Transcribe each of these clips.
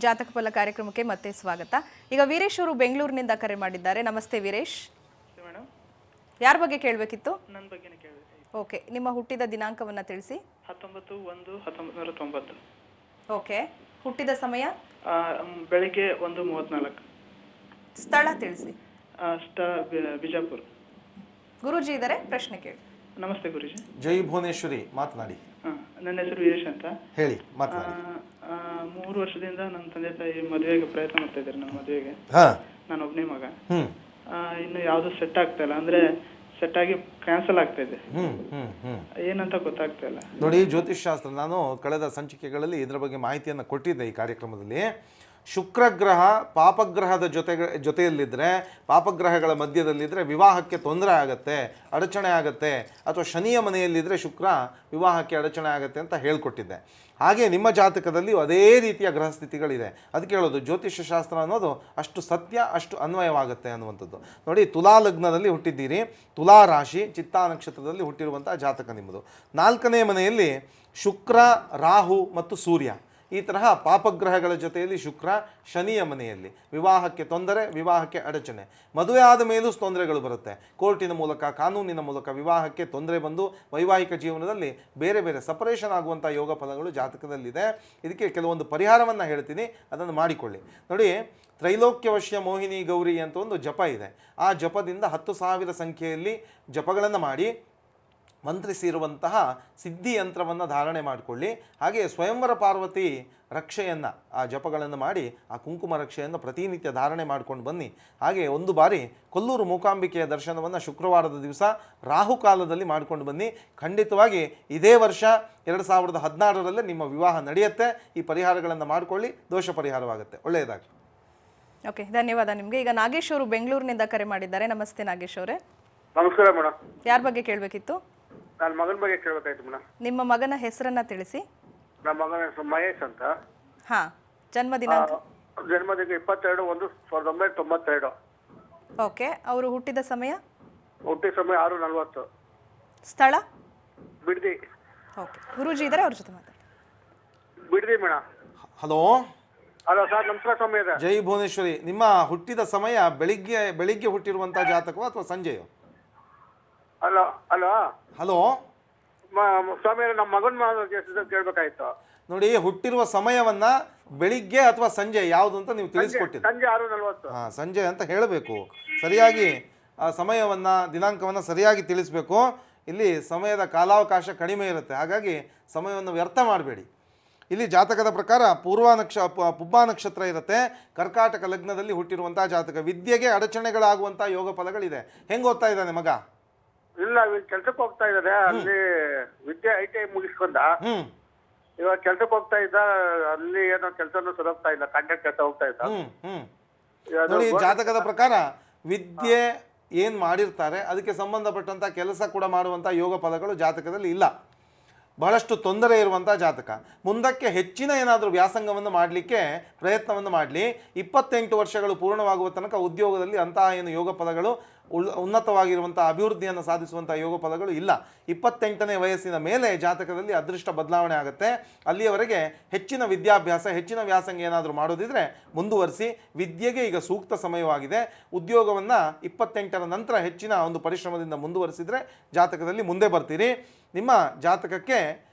ಜಾತಕ ಫಲ ಕಾರ್ಯಕ್ರಮಕ್ಕೆ ಮತ್ತೆ ಸ್ವಾಗತ. ಈಗ ವೀರೇಶ್ ಅವರು ಬೆಂಗಳೂರಿನಿಂದ ಕರೆ ಮಾಡಿದ್ದಾರೆ. ನಮಸ್ತೆ ವೀರೇಶ್. ಮೇಡಮ್, ಯಾರ ಬಗ್ಗೆ ಕೇಳಬೇಕಿತ್ತು? ನನ್ನ ಬಗ್ಗೆನೇ ಕೇಳಬೇಕಿತ್ತು. ಓಕೆ, ನಿಮ್ಮ ಹುಟ್ಟಿದ ದಿನಾಂಕವನ್ನ ತಿಳಿಸಿ. 19/1/1990. ಓಕೆ, ಹುಟ್ಟಿದ ಸಮಯ? ಬೆಳಿಗ್ಗೆ 1:34. ಸ್ಥಳ ತಿಳಿಸಿ. ಬಿಜಾಪುರ. ಗುರೂಜಿ ಇದ್ದಾರೆ, ಪ್ರಶ್ನೆ ಕೇಳಿ. ನಮಸ್ತೆ ಗುರುಜಿ. ಜೈ ಭುವನೇಶ್ವರಿ, ಮಾತನಾಡಿ. ನನ್ನ ಹೆಸರು ವೀರೇಶ್ ಅಂತ. ಹೇಳಿ, ಮಾತನಾಡಿ. 3 ವರ್ಷದಿಂದ ನನ್ನ ತಂದೆ ತಾಯಿ ಮದುವೆಗೆ ಪ್ರಯತ್ನ ಮಾಡ್ತಾ ಇದ್ದಾರೆ. ನನ್ನ ಮದುವೆಗೆ ನಾನು ಒಬ್ಬನೇ ಮಗ. ಇನ್ನು ಯಾವುದು ಸೆಟ್ ಆಗ್ತಾ ಇಲ್ಲ, ಅಂದ್ರೆ ಸೆಟ್ ಆಗಿ ಕ್ಯಾನ್ಸಲ್ ಆಗ್ತಾ ಇದೆ. ಏನಂತ ಗೊತ್ತಾಗ್ತಾ ಇಲ್ಲ. ನೋಡಿ, ಜ್ಯೋತಿಷ್ ಶಾಸ್ತ್ರ ನಾನು ಕಳೆದ ಸಂಚಿಕೆಗಳಲ್ಲಿ ಇದರ ಬಗ್ಗೆ ಮಾಹಿತಿಯನ್ನು ಕೊಟ್ಟಿದ್ದೆ ಈ ಕಾರ್ಯಕ್ರಮದಲ್ಲಿ. ಶುಕ್ರಗ್ರಹ ಪಾಪಗ್ರಹದ ಜೊತೆಯಲ್ಲಿದ್ದರೆ, ಪಾಪಗ್ರಹಗಳ ಮಧ್ಯದಲ್ಲಿದ್ದರೆ ವಿವಾಹಕ್ಕೆ ತೊಂದರೆ ಆಗುತ್ತೆ, ಅಡಚಣೆ ಆಗುತ್ತೆ. ಅಥವಾ ಶನಿಯ ಮನೆಯಲ್ಲಿದ್ದರೆ ಶುಕ್ರ ವಿವಾಹಕ್ಕೆ ಅಡಚಣೆ ಆಗುತ್ತೆ ಅಂತ ಹೇಳ್ಕೊಟ್ಟಿದ್ದೆ. ಹಾಗೆ ನಿಮ್ಮ ಜಾತಕದಲ್ಲಿ ಅದೇ ರೀತಿಯ ಗ್ರಹಸ್ಥಿತಿಗಳಿದೆ. ಅದಕ್ಕೆ ಹೇಳೋದು ಜ್ಯೋತಿಷ್ಯ ಶಾಸ್ತ್ರ ಅನ್ನೋದು ಅಷ್ಟು ಸತ್ಯ, ಅಷ್ಟು ಅನ್ವಯವಾಗುತ್ತೆ ಅನ್ನುವಂಥದ್ದು. ನೋಡಿ, ತುಲಾ ಲಗ್ನದಲ್ಲಿ ಹುಟ್ಟಿದ್ದೀರಿ, ತುಲಾ ರಾಶಿ, ಚಿತ್ತಾ ನಕ್ಷತ್ರದಲ್ಲಿ ಹುಟ್ಟಿರುವಂಥ ಜಾತಕ ನಿಮ್ಮದು. 4ನೇ ಮನೆಯಲ್ಲಿ ಶುಕ್ರ, ರಾಹು ಮತ್ತು ಸೂರ್ಯ, ಈ ತರಹ ಪಾಪಗ್ರಹಗಳ ಜೊತೆಯಲ್ಲಿ ಶುಕ್ರ ಶನಿಯ ಮನೆಯಲ್ಲಿ ವಿವಾಹಕ್ಕೆ ತೊಂದರೆ, ವಿವಾಹಕ್ಕೆ ಅಡಚಣೆ. ಮದುವೆ ಆದ ಮೇಲೂ ತೊಂದರೆಗಳು ಬರುತ್ತೆ. ಕೋರ್ಟಿನ ಮೂಲಕ, ಕಾನೂನಿನ ಮೂಲಕ ವಿವಾಹಕ್ಕೆ ತೊಂದರೆ ಬಂದು ವೈವಾಹಿಕ ಜೀವನದಲ್ಲಿ ಬೇರೆ ಬೇರೆ ಸಪರೇಷನ್ ಆಗುವಂಥ ಯೋಗ ಫಲಗಳು ಜಾತಕದಲ್ಲಿದೆ. ಇದಕ್ಕೆ ಕೆಲವೊಂದು ಪರಿಹಾರವನ್ನು ಹೇಳ್ತೀನಿ, ಅದನ್ನು ಮಾಡಿಕೊಳ್ಳಿ. ನೋಡಿ, ತ್ರೈಲೋಕ್ಯವಶ್ಯ ಮೋಹಿನಿ ಗೌರಿ ಅಂತ ಒಂದು ಜಪ ಇದೆ. ಆ ಜಪದಿಂದ 10,000 ಸಂಖ್ಯೆಯಲ್ಲಿ ಜಪಗಳನ್ನು ಮಾಡಿ ಮಂತ್ರಿಸಿರುವಂತಹ ಸಿದ್ಧಿ ಯಂತ್ರವನ್ನು ಧಾರಣೆ ಮಾಡಿಕೊಳ್ಳಿ. ಹಾಗೆ ಸ್ವಯಂವರ ಪಾರ್ವತಿ ರಕ್ಷೆಯನ್ನು, ಆ ಜಪಗಳನ್ನು ಮಾಡಿ ಆ ಕುಂಕುಮ ರಕ್ಷೆಯನ್ನು ಪ್ರತಿನಿತ್ಯ ಧಾರಣೆ ಮಾಡ್ಕೊಂಡು ಬನ್ನಿ. ಹಾಗೆ ಒಂದು ಬಾರಿ ಕೊಲ್ಲೂರು ಮೂಕಾಂಬಿಕೆಯ ದರ್ಶನವನ್ನು ಶುಕ್ರವಾರದ ದಿವಸ ರಾಹುಕಾಲದಲ್ಲಿ ಮಾಡ್ಕೊಂಡು ಬನ್ನಿ. ಖಂಡಿತವಾಗಿ ಇದೇ ವರ್ಷ 2016ರಲ್ಲೇ ನಿಮ್ಮ ವಿವಾಹ ನಡೆಯುತ್ತೆ. ಈ ಪರಿಹಾರಗಳನ್ನು ಮಾಡಿಕೊಳ್ಳಿ, ದೋಷ ಪರಿಹಾರವಾಗುತ್ತೆ. ಒಳ್ಳೆಯದಾಗಲಿ. ಓಕೆ, ಧನ್ಯವಾದ ನಿಮಗೆ. ಈಗ ನಾಗೇಶ್ ಅವರು ಬೆಂಗಳೂರಿನಿಂದ ಕರೆ ಮಾಡಿದ್ದಾರೆ. ನಮಸ್ತೆ ನಾಗೇಶ್ ಅವರೇ. ನಮಸ್ಕಾರ ಮೇಡಮ್. ಯಾರ ಬಗ್ಗೆ ಕೇಳಬೇಕಿತ್ತು? ನನ್ನ ಮಗನ ಬಗ್ಗೆ ಕೇಳಬೇಕಾಯ್ತು ಮೇಡಮ್. ನಿಮ್ಮ ಮಗನ ಹೆಸರನ್ನ ತಿಳಿಸಿ. ನಮ್ಮ ಮಗನ ಹೆಸರು ಮಹೇಶ್ ಅಂತ. ಜನ್ಮ ದಿನಾಂಕ? ಜನ್ಮದಿನ 22/1/1992. ಓಕೆ, ಅವರು ಹುಟ್ಟಿದ ಸಮಯ? ಹುಟ್ಟಿದ ಸಮಯ 6:40. ಸ್ಥಳ? ಬಿಡ್ದಿ. ಓಕೆ, ಗುರೂಜಿ ಇದ್ದಾರೆ, ಅವ್ರ ಜೊತೆ ಮಾತಾಡಿ. ಬಿಡ್ದಿ ಮೇಡಮ್. ಹಲೋ. ಹಲೋ ಸರ್, ನಮಸ್ಕಾರ ಸಮಯ ಇದೆ. ಜೈ ಭುವನೇಶ್ವರಿ. ನಿಮ್ಮ ಹುಟ್ಟಿದ ಸಮಯ ಬೆಳಿಗ್ಗೆ ಹುಟ್ಟಿರುವಂಥ ಜಾತಕವೋ ಅಥವಾ ಸಂಜೆಯೋ? ಹಲೋ ಹಲೋ ಹಲೋ ಸ್ವಾಮಿ, ನಮ್ಮ ಮಗನ ಕೇಳಬೇಕಾಯ್ತು. ನೋಡಿ, ಹುಟ್ಟಿರುವ ಸಮಯವನ್ನ ಬೆಳಿಗ್ಗೆ ಅಥವಾ ಸಂಜೆ ಯಾವುದು ಅಂತ ನೀವು ತಿಳಿಸ್ಕೊಟ್ಟಿದ್ದೀರಿ. ಸಂಜೆ 6:40. ಸಂಜೆ ಅಂತ ಹೇಳಬೇಕು. ಸರಿಯಾಗಿ ಆ ಸಮಯವನ್ನ, ದಿನಾಂಕವನ್ನು ಸರಿಯಾಗಿ ತಿಳಿಸ್ಬೇಕು. ಇಲ್ಲಿ ಸಮಯದ ಕಾಲಾವಕಾಶ ಕಡಿಮೆ ಇರುತ್ತೆ, ಹಾಗಾಗಿ ಸಮಯವನ್ನು ವ್ಯರ್ಥ ಮಾಡಬೇಡಿ. ಇಲ್ಲಿ ಜಾತಕದ ಪ್ರಕಾರ ಪುಬ್ಬ ನಕ್ಷತ್ರ ಇರುತ್ತೆ. ಕರ್ಕಾಟಕ ಲಗ್ನದಲ್ಲಿ ಹುಟ್ಟಿರುವಂಥ ಜಾತಕ. ವಿದ್ಯೆಗೆ ಅಡಚಣೆಗಳಾಗುವಂಥ ಯೋಗ ಫಲಗಳಿದೆ. ಹೆಂಗೆ ಓದ್ತಾ ಇದ್ದಾನೆ ಮಗ? ಇಲ್ಲ, ಕೆಲ್ಸಕ್ಕೆ ಹೋಗ್ತಾ ಇದ್ದಾರೆ. ಅಲ್ಲಿ ವಿದ್ಯೆ ITI ಮುಗಿಸ್ಕೊಂಡ. ಇವಾಗ ಕೆಲ್ಸಕ್ಕೆ ಹೋಗ್ತಾ ಇದ್ದ. ಅಲ್ಲಿ ಏನೋ ಕೆಲಸನೂ ಸರೋಗ್ತಾ ಇಲ್ಲ, ಕಾಂಟ್ರಾಕ್ಟ್ ಕೆಲಸ ಹೋಗ್ತಾ ಇದ್ದ. ನೋಡಿ, ಜಾತಕದ ಪ್ರಕಾರ ವಿದ್ಯೆ ಏನ್ ಮಾಡಿರ್ತಾರೆ ಅದಕ್ಕೆ ಸಂಬಂಧಪಟ್ಟಂತ ಕೆಲಸ ಕೂಡ ಮಾಡುವಂತ ಯೋಗ ಫಲಗಳು ಜಾತಕದಲ್ಲಿ ಇಲ್ಲ. ಬಹಳಷ್ಟು ತೊಂದರೆ ಇರುವಂಥ ಜಾತಕ. ಮುಂದಕ್ಕೆ ಹೆಚ್ಚಿನ ಏನಾದರೂ ವ್ಯಾಸಂಗವನ್ನು ಮಾಡಲಿಕ್ಕೆ ಪ್ರಯತ್ನವನ್ನು ಮಾಡಲಿ. 28 ವರ್ಷಗಳು ಪೂರ್ಣವಾಗುವ ತನಕ ಉದ್ಯೋಗದಲ್ಲಿ ಅಂತಹ ಏನು ಯೋಗ ಫಲಗಳು, ಉನ್ನತವಾಗಿರುವಂಥ ಅಭಿವೃದ್ಧಿಯನ್ನು ಸಾಧಿಸುವಂಥ ಯೋಗ ಫಲಗಳು ಇಲ್ಲ. 28ನೇ ವಯಸ್ಸಿನ ಮೇಲೆ ಜಾತಕದಲ್ಲಿ ಅದೃಷ್ಟ ಬದಲಾವಣೆ ಆಗುತ್ತೆ. ಅಲ್ಲಿಯವರೆಗೆ ಹೆಚ್ಚಿನ ವಿದ್ಯಾಭ್ಯಾಸ, ಹೆಚ್ಚಿನ ವ್ಯಾಸಂಗ ಏನಾದರೂ ಮಾಡೋದಿದ್ರೆ ಮುಂದುವರಿಸಿ. ವಿದ್ಯೆಗೆ ಈಗ ಸೂಕ್ತ ಸಮಯವಾಗಿದೆ. ಉದ್ಯೋಗವನ್ನು 28ರ ನಂತರ ಹೆಚ್ಚಿನ ಒಂದು ಪರಿಶ್ರಮದಿಂದ ಮುಂದುವರಿಸಿದರೆ ಜಾತಕದಲ್ಲಿ ಮುಂದೆ ಬರ್ತೀರಿ. ನಿಮ್ಮ ಜಾತಕಕ್ಕೆ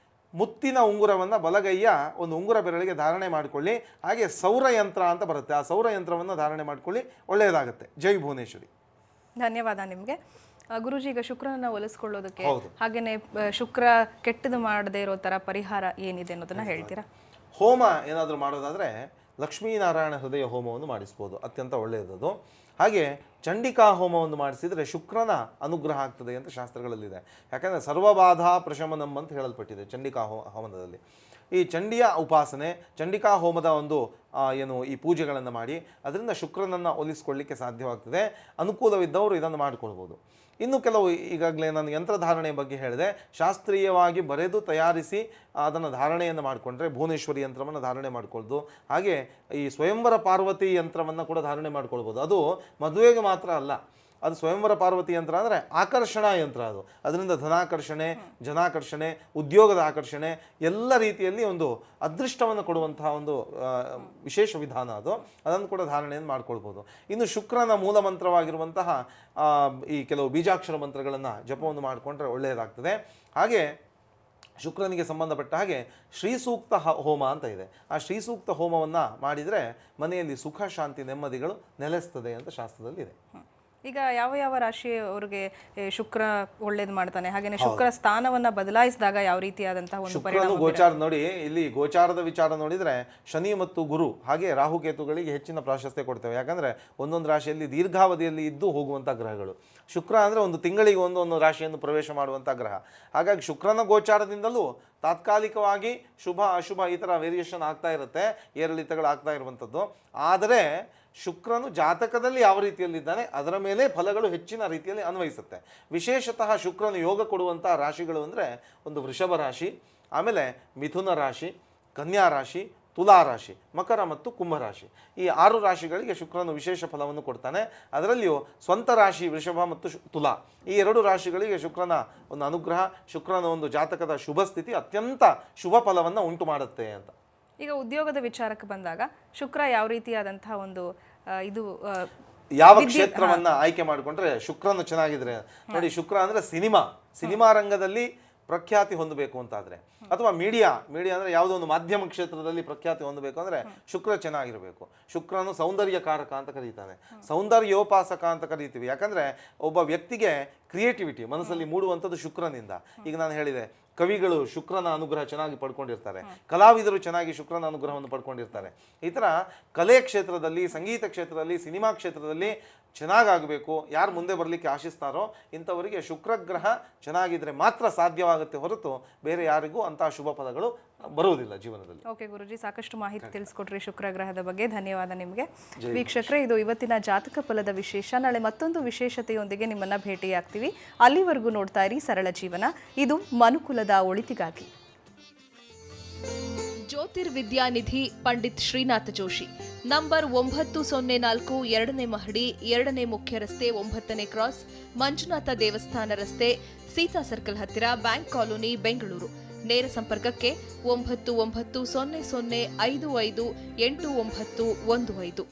ಮುತ್ತಿನ ಉಂಗುರವನ್ನು ಬಲಗೈಯ ಒಂದು ಉಂಗುರ ಬೆರಳಿಗೆ ಧಾರಣೆ ಮಾಡಿಕೊಳ್ಳಿ. ಹಾಗೆ ಸೌರಯಂತ್ರ ಅಂತ ಬರುತ್ತೆ, ಆ ಸೌರಯಂತ್ರವನ್ನು ಧಾರಣೆ ಮಾಡಿಕೊಳ್ಳಿ, ಒಳ್ಳೆಯದಾಗುತ್ತೆ. ಜೈ ಭುವನೇಶ್ವರಿ. ಧನ್ಯವಾದ ನಿಮಗೆ. ಗುರುಜಿ, ಈಗ ಶುಕ್ರನನ್ನ ಒಲಿಸ್ಕೊಳ್ಳೋದಕ್ಕೆ, ಹಾಗೇನೆ ಶುಕ್ರ ಕೆಟ್ಟದು ಮಾಡದೇ ಇರೋ ತರ ಪರಿಹಾರ ಏನಿದೆ ಅನ್ನೋದನ್ನ ಹೇಳ್ತೀರಾ? ಹೋಮ ಏನಾದರೂ ಮಾಡೋದಾದರೆ ಲಕ್ಷ್ಮೀನಾರಾಯಣ ಹೃದಯ ಹೋಮವನ್ನು ಮಾಡಿಸ್ಬೋದು, ಅತ್ಯಂತ ಒಳ್ಳೆಯದು. ಹಾಗೆ ಚಂಡಿಕಾ ಹೋಮವನ್ನು ಮಾಡಿಸಿದರೆ ಶುಕ್ರನ ಅನುಗ್ರಹ ಆಗ್ತದೆ ಅಂತ ಶಾಸ್ತ್ರಗಳಲ್ಲಿದೆ. ಯಾಕಂದರೆ ಸರ್ವಬಾಧಾ ಪ್ರಶಮನಂ ಅಂತ ಹೇಳಲ್ಪಟ್ಟಿದೆ ಚಂಡಿಕಾ ಹೋಮದಲ್ಲಿ. ಈ ಚಂಡಿಯ ಉಪಾಸನೆ, ಚಂಡಿಕಾ ಹೋಮದ ಒಂದು ಈ ಪೂಜೆಗಳನ್ನು ಮಾಡಿ ಅದರಿಂದ ಶುಕ್ರನನ್ನು ಒಲಿಸ್ಕೊಳ್ಳಿಕ್ಕೆ ಸಾಧ್ಯವಾಗ್ತದೆ. ಅನುಕೂಲವಿದ್ದವರು ಇದನ್ನು ಮಾಡಿಕೊಳ್ಬೋದು. ಇನ್ನು ಕೆಲವು, ಈಗಾಗಲೇ ನಾನು ಯಂತ್ರಧಾರಣೆ ಬಗ್ಗೆ ಹೇಳಿದೆ. ಶಾಸ್ತ್ರೀಯವಾಗಿ ಬರೆದು ತಯಾರಿಸಿ ಅದನ್ನು ಧಾರಣೆಯನ್ನು ಮಾಡಿಕೊಂಡ್ರೆ ಭುವನೇಶ್ವರಿ ಯಂತ್ರವನ್ನು ಧಾರಣೆ ಮಾಡಿಕೊಳ್ದು. ಹಾಗೆ ಈ ಸ್ವಯಂವರ ಪಾರ್ವತಿ ಯಂತ್ರವನ್ನು ಕೂಡ ಧಾರಣೆ ಮಾಡ್ಕೊಳ್ಬೋದು. ಅದು ಮದುವೆಗೆ ಮಾತ್ರ ಅಲ್ಲ, ಅದು ಸ್ವಯಂವರ ಪಾರ್ವತಿ ಯಂತ್ರ ಅಂದರೆ ಆಕರ್ಷಣಾ ಯಂತ್ರ. ಅದು ಅದರಿಂದ ಧನಾಕರ್ಷಣೆ, ಜನಾಕರ್ಷಣೆ, ಉದ್ಯೋಗದ ಆಕರ್ಷಣೆ ಎಲ್ಲ ರೀತಿಯಲ್ಲಿ ಒಂದು ಅದೃಷ್ಟವನ್ನು ಕೊಡುವಂತಹ ಒಂದು ವಿಶೇಷ ವಿಧಾನ ಅದು. ಅದನ್ನು ಕೂಡ ಧಾರಣೆಯನ್ನು ಮಾಡ್ಕೊಳ್ಬೋದು. ಇನ್ನು ಶುಕ್ರನ ಮೂಲ ಮಂತ್ರವಾಗಿರುವಂತಹ ಈ ಕೆಲವು ಬೀಜಾಕ್ಷರ ಮಂತ್ರಗಳನ್ನು ಜಪವನ್ನು ಮಾಡಿಕೊಂಡ್ರೆ ಒಳ್ಳೆಯದಾಗ್ತದೆ. ಹಾಗೆ ಶುಕ್ರನಿಗೆ ಸಂಬಂಧಪಟ್ಟ ಹಾಗೆ ಶ್ರೀಸೂಕ್ತ ಹೋಮ ಅಂತ ಇದೆ. ಆ ಶ್ರೀಸೂಕ್ತ ಹೋಮವನ್ನು ಮಾಡಿದರೆ ಮನೆಯಲ್ಲಿ ಸುಖ, ಶಾಂತಿ, ನೆಮ್ಮದಿಗಳು ನೆಲೆಸ್ತದೆ ಅಂತ ಶಾಸ್ತ್ರದಲ್ಲಿದೆ. ಈಗ ಯಾವ ಯಾವ ರಾಶಿಯವರಿಗೆ ಶುಕ್ರ ಒಳ್ಳೇದು ಮಾಡ್ತಾನೆ, ಹಾಗೇನೆ ಶುಕ್ರ ಸ್ಥಾನವನ್ನ ಬದಲಾಯಿಸಿದಾಗ ಯಾವ ರೀತಿಯಾದಂತಹ ಒಂದು ಶುಕ್ರನು ಗೋಚಾರ ನೋಡಿ, ಇಲ್ಲಿ ಗೋಚಾರದ ವಿಚಾರ ನೋಡಿದರೆ ಶನಿ ಮತ್ತು ಗುರು ಹಾಗೆ ರಾಹುಕೇತುಗಳಿಗೆ ಹೆಚ್ಚಿನ ಪ್ರಾಶಸ್ತ್ಯ ಕೊಡ್ತೇವೆ. ಯಾಕಂದರೆ ಒಂದೊಂದು ರಾಶಿಯಲ್ಲಿ ದೀರ್ಘಾವಧಿಯಲ್ಲಿ ಇದ್ದು ಹೋಗುವಂಥ ಗ್ರಹಗಳು. ಶುಕ್ರ ಅಂದರೆ ಒಂದು ತಿಂಗಳಿಗೆ ಒಂದೊಂದು ರಾಶಿಯನ್ನು ಪ್ರವೇಶ ಮಾಡುವಂಥ ಗ್ರಹ. ಹಾಗಾಗಿ ಶುಕ್ರನ ಗೋಚಾರದಿಂದಲೂ ತಾತ್ಕಾಲಿಕವಾಗಿ ಶುಭ ಅಶುಭ ಈ ಥರ ವೇರಿಯೇಷನ್ ಆಗ್ತಾ ಇರುತ್ತೆ, ಏರಿಳಿತಗಳಾಗ್ತಾ ಇರುವಂಥದ್ದು. ಆದರೆ ಶುಕ್ರನು ಜಾತಕದಲ್ಲಿ ಯಾವ ರೀತಿಯಲ್ಲಿದ್ದಾನೆ ಅದರ ಮೇಲೆ ಫಲಗಳು ಹೆಚ್ಚಿನ ರೀತಿಯಲ್ಲಿ ಅನ್ವಯಿಸುತ್ತೆ. ವಿಶೇಷತಃ ಶುಕ್ರನು ಯೋಗ ಕೊಡುವಂಥ ರಾಶಿಗಳು ಅಂದರೆ ಒಂದು ವೃಷಭ ರಾಶಿ, ಆಮೇಲೆ ಮಿಥುನ ರಾಶಿ, ಕನ್ಯಾ ರಾಶಿ, ತುಲಾ ರಾಶಿ, ಮಕರ ಮತ್ತು ಕುಂಭರಾಶಿ. ಈ 6 ರಾಶಿಗಳಿಗೆ ಶುಕ್ರನು ವಿಶೇಷ ಫಲವನ್ನು ಕೊಡ್ತಾನೆ. ಅದರಲ್ಲಿಯೂ ಸ್ವಂತ ರಾಶಿ ವೃಷಭ ಮತ್ತು ತುಲಾ ಈ 2 ರಾಶಿಗಳಿಗೆ ಶುಕ್ರನ ಒಂದು ಅನುಗ್ರಹ, ಶುಕ್ರನ ಒಂದು ಜಾತಕದ ಶುಭ ಸ್ಥಿತಿ ಅತ್ಯಂತ ಶುಭ ಫಲವನ್ನು ಉಂಟು ಮಾಡುತ್ತೆ ಅಂತ. ಈಗ ಉದ್ಯೋಗದ ವಿಚಾರಕ್ಕೆ ಬಂದಾಗ ಶುಕ್ರ ಯಾವ ರೀತಿಯಾದಂತಹ ಒಂದು ಇದು ಯಾವ ಕ್ಷೇತ್ರವನ್ನ ಆಯ್ಕೆ ಮಾಡಿಕೊಂಡ್ರೆ ಶುಕ್ರನು ಚೆನ್ನಾಗಿದ್ರೆ ನೋಡಿ. ಶುಕ್ರ ಅಂದ್ರೆ ಸಿನಿಮಾ ರಂಗದಲ್ಲಿ ಪ್ರಖ್ಯಾತಿ ಹೊಂದಬೇಕು ಅಂತಾದರೆ, ಅಥವಾ ಮೀಡಿಯಾ ಅಂದರೆ ಯಾವುದೋ ಒಂದು ಮಾಧ್ಯಮ ಕ್ಷೇತ್ರದಲ್ಲಿ ಪ್ರಖ್ಯಾತಿ ಹೊಂದಬೇಕು ಅಂದರೆ ಶುಕ್ರ ಚೆನ್ನಾಗಿರಬೇಕು. ಶುಕ್ರನು ಸೌಂದರ್ಯಕಾರಕ ಅಂತ ಕರೀತಾನೆ, ಸೌಂದರ್ಯೋಪಾಸಕ ಅಂತ ಕರೀತೀವಿ. ಯಾಕಂದರೆ ಒಬ್ಬ ವ್ಯಕ್ತಿಗೆ ಕ್ರಿಯೇಟಿವಿಟಿ ಮನಸ್ಸಲ್ಲಿ ಮೂಡುವಂಥದ್ದು ಶುಕ್ರನಿಂದ. ಈಗ ನಾನು ಹೇಳಿದೆ, ಕವಿಗಳು ಶುಕ್ರನ ಅನುಗ್ರಹ ಚೆನ್ನಾಗಿ ಪಡ್ಕೊಂಡಿರ್ತಾರೆ, ಕಲಾವಿದರು ಚೆನ್ನಾಗಿ ಶುಕ್ರನ ಅನುಗ್ರಹವನ್ನು ಪಡ್ಕೊಂಡಿರ್ತಾರೆ. ಈ ಥರ ಕಲೆ ಕ್ಷೇತ್ರದಲ್ಲಿ, ಸಂಗೀತ ಕ್ಷೇತ್ರದಲ್ಲಿ, ಸಿನಿಮಾ ಕ್ಷೇತ್ರದಲ್ಲಿ ಚೆನ್ನಾಗಾಗಬೇಕು, ಯಾರು ಮುಂದೆ ಬರಲಿಕ್ಕೆ ಆಶಿಸ್ತಾರೋ ಇಂಥವರಿಗೆ ಶುಕ್ರಗ್ರಹ ಚೆನ್ನಾಗಿದ್ರೆ ಮಾತ್ರ ಸಾಧ್ಯವಾಗುತ್ತೆ, ಹೊರತು ಬೇರೆ ಯಾರಿಗೂ ಅಂತಹ ಶುಭ ಫಲಗಳು ಬರುವುದಿಲ್ಲ ಜೀವನದಲ್ಲಿ. ಓಕೆ ಗುರುಜಿ, ಸಾಕಷ್ಟು ಮಾಹಿತಿ ತಿಳಿಸ್ಕೊಟ್ರಿ ಶುಕ್ರ ಗ್ರಹದ ಬಗ್ಗೆ, ಧನ್ಯವಾದ ನಿಮಗೆ. ವೀಕ್ಷಕರೇ, ಇದು ಇವತ್ತಿನ ಜಾತಕ ಫಲದ ವಿಶೇಷ. ನಾಳೆ ಮತ್ತೊಂದು ವಿಶೇಷತೆಯೊಂದಿಗೆ ನಿಮ್ಮನ್ನ ಭೇಟಿಯಾಗ್ತೀವಿ. ಅಲ್ಲಿವರೆಗೂ ನೋಡ್ತಾ ಇರಿ ಸರಳ ಜೀವನ, ಇದು ಮನುಕುಲದ ಒಳಿತಿಗಾಗಿ. ಜ್ಯೋತಿರ್ವಿದ್ಯಾನಿಧಿ ಪಂಡಿತ್ ಶ್ರೀನಾಥ ಜೋಶಿ, ನಂಬರ್ 904, 2ನೇ ಮಹಡಿ, 2ನೇ ಮುಖ್ಯ ರಸ್ತೆ, 9ನೇ ಕ್ರಾಸ್, ಮಂಜುನಾಥ ದೇವಸ್ಥಾನ ರಸ್ತೆ, ಸೀತಾ ಸರ್ಕಲ್ ಹತ್ತಿರ, ಬ್ಯಾಂಕ್ ಕಾಲೋನಿ, ಬೆಂಗಳೂರು. ನೇರ ಸಂಪರ್ಕಕ್ಕೆ 9900558915.